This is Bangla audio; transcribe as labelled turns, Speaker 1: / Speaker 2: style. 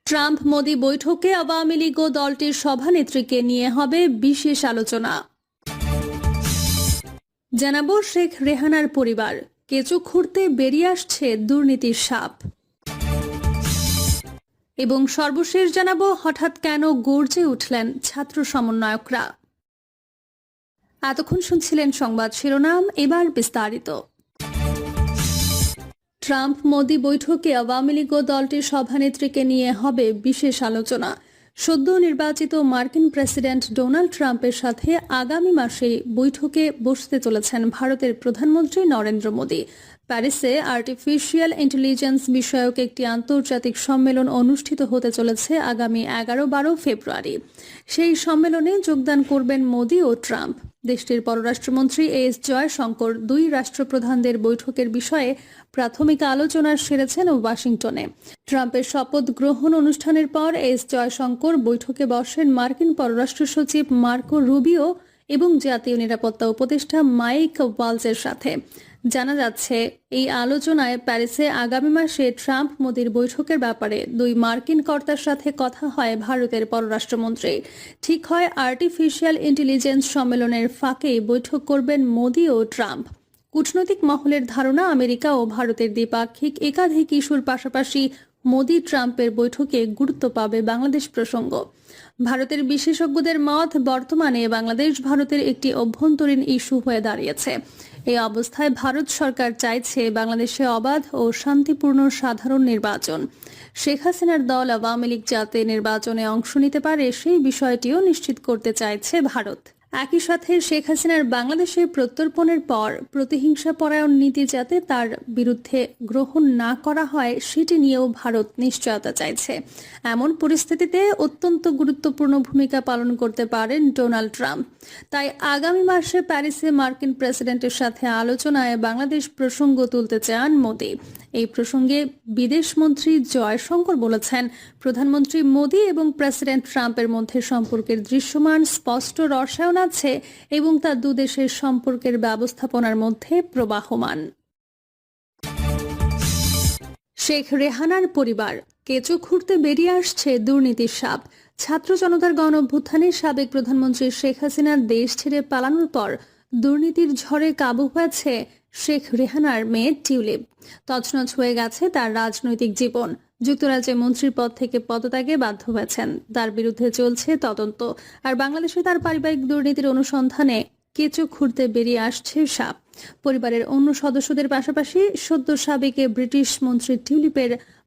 Speaker 1: ট্রাম্প মোদি বৈঠকে আওয়ামী লীগ ও দলটির সভানেত্রীকে নিয়ে হবে বিশেষ আলোচনা। জানাবো শেখ রেহানার পরিবার, কেঁচো খুঁড়তে বেরিয়ে আসছে দুর্নীতির সাপ। এবং সর্বশেষ জানাবো হঠাৎ কেন গর্জে উঠলেন ছাত্র সমন্বয়করা। এতক্ষণ শুনছিলেন সংবাদ শিরোনাম, এবার বিস্তারিত। ট্রাম্প মোদি বৈঠকে আওয়ামী লীগ ও দলটির সভানেত্রীকে নিয়ে হবে বিশেষ আলোচনা। সদ্য নির্বাচিত মার্কিন প্রেসিডেন্ট ডোনাল্ড ট্রাম্পের সাথে আগামী মাসে বৈঠকে বসতে চলেছেন ভারতের প্রধানমন্ত্রী নরেন্দ্র মোদি। প্যারিসে আর্টিফিশিয়াল ইন্টেলিজেন্স বিষয়ক একটি আন্তর্জাতিক সম্মেলন অনুষ্ঠিত হতে চলেছে আগামী 11-12 ফেব্রুয়ারি। সেই সম্মেলনে যোগদান করবেন মোদি ও ট্রাম্প। দেশটির পররাষ্ট্রমন্ত্রী এস জয়শঙ্কর দুই রাষ্ট্রপ্রধানদের বৈঠকের বিষয়ে প্রাথমিক আলোচনা সেরেছেন ওয়াশিংটনে। ট্রাম্পের শপথ গ্রহণ অনুষ্ঠানের পর এস জয়শঙ্কর বৈঠকে বসেন মার্কিন পররাষ্ট্র সচিব মার্কো রুবিও এবং জাতীয় নিরাপত্তা উপদেষ্টা মাইক ওয়ালজের সাথে। জানা যাচ্ছে, এই আলোচনায় প্যারিসে আগামী মাসে ট্রাম্প মোদির বৈঠকের ব্যাপারে দুই মার্কিন কর্তার সাথে কথা হয় ভারতের পররাষ্ট্রমন্ত্রী। ঠিক হয় আর্টিফিশিয়াল ইন্টেলিজেন্স সম্মেলনের ফাঁকে বৈঠক করবেন মোদি ও ট্রাম্প। কূটনৈতিক মহলের ধারণা, আমেরিকা ও ভারতের দ্বিপাক্ষিক একাধিক ইস্যুর পাশাপাশি মোদি ট্রাম্পের বৈঠকে গুরুত্ব পাবে বাংলাদেশ প্রসঙ্গ। ভারতের বিশেষজ্ঞদের মত, বর্তমানে বাংলাদেশ ভারতের একটি অভ্যন্তরীণ ইস্যু হয়ে দাঁড়িয়েছে। এই অবস্থায় ভারত সরকার চাইছে বাংলাদেশে অবাধ ও শান্তিপূর্ণ সাধারণ নির্বাচন। শেখ হাসিনার দল আওয়ামী লীগ যাতে নির্বাচনে অংশ নিতে পারে সেই বিষয়টিও নিশ্চিত করতে চাইছে ভারত। একই সাথে শেখ হাসিনার বাংলাদেশে প্রত্যর্পণের পর প্রতিহিংসা পরায়ণ নীতি যাতে তার বিরুদ্ধে গ্রহণ না করা হয় সেটি নিয়েও ভারত নিশ্চয়তা চাইছে। এমন পরিস্থিতিতে অত্যন্ত গুরুত্বপূর্ণ ভূমিকা পালন করতে পারেন ডোনাল্ড ট্রাম্প। তাই আগামী মাসে প্যারিসে মার্কিন প্রেসিডেন্টের সাথে আলোচনায় বাংলাদেশ প্রসঙ্গ তুলতে চান মোদি। এই প্রসঙ্গে বিদেশমন্ত্রী জয়শঙ্কর বলেছেন, প্রধানমন্ত্রী মোদি এবং প্রেসিডেন্ট ট্রাম্পের মধ্যে সম্পর্কের দৃশ্যমান স্পষ্ট রসায়ন আছে এবং তা দুদেশের সম্পর্কের ব্যবস্থাপনার মধ্যে প্রবাহমান। শেখ রেহানার পরিবার, কেঁচো খুঁড়তে বেরিয়ে আসছে দুর্নীতির সাপ। ছাত্র জনতার গণ অভ্যুত্থানে সাবেক প্রধানমন্ত্রী শেখ হাসিনার দেশ ছেড়ে পালানোর পর দুর্নীতির ঝড়ে কাবু হয়েছে শেখ রেহানার মেয়ে টিউলিপ। তছনছ হয়ে গেছে তার রাজনৈতিক জীবন। যুক্তরাজ্যে মন্ত্রীর পদ থেকে পদত্যাগে বাধ্য হয়েছেন। তার বিরুদ্ধে চলছে তদন্ত। আর বাংলাদেশে তার পারিবারিক দুর্নীতির অনুসন্ধানে কেঁচো খুঁড়তে বেরিয়ে আসছে সাপ। পরিবারের অন্য সদস্যদের পাশাপাশি সদ্য সাবেক ব্রিটিশ মন্ত্রী টিউলিপের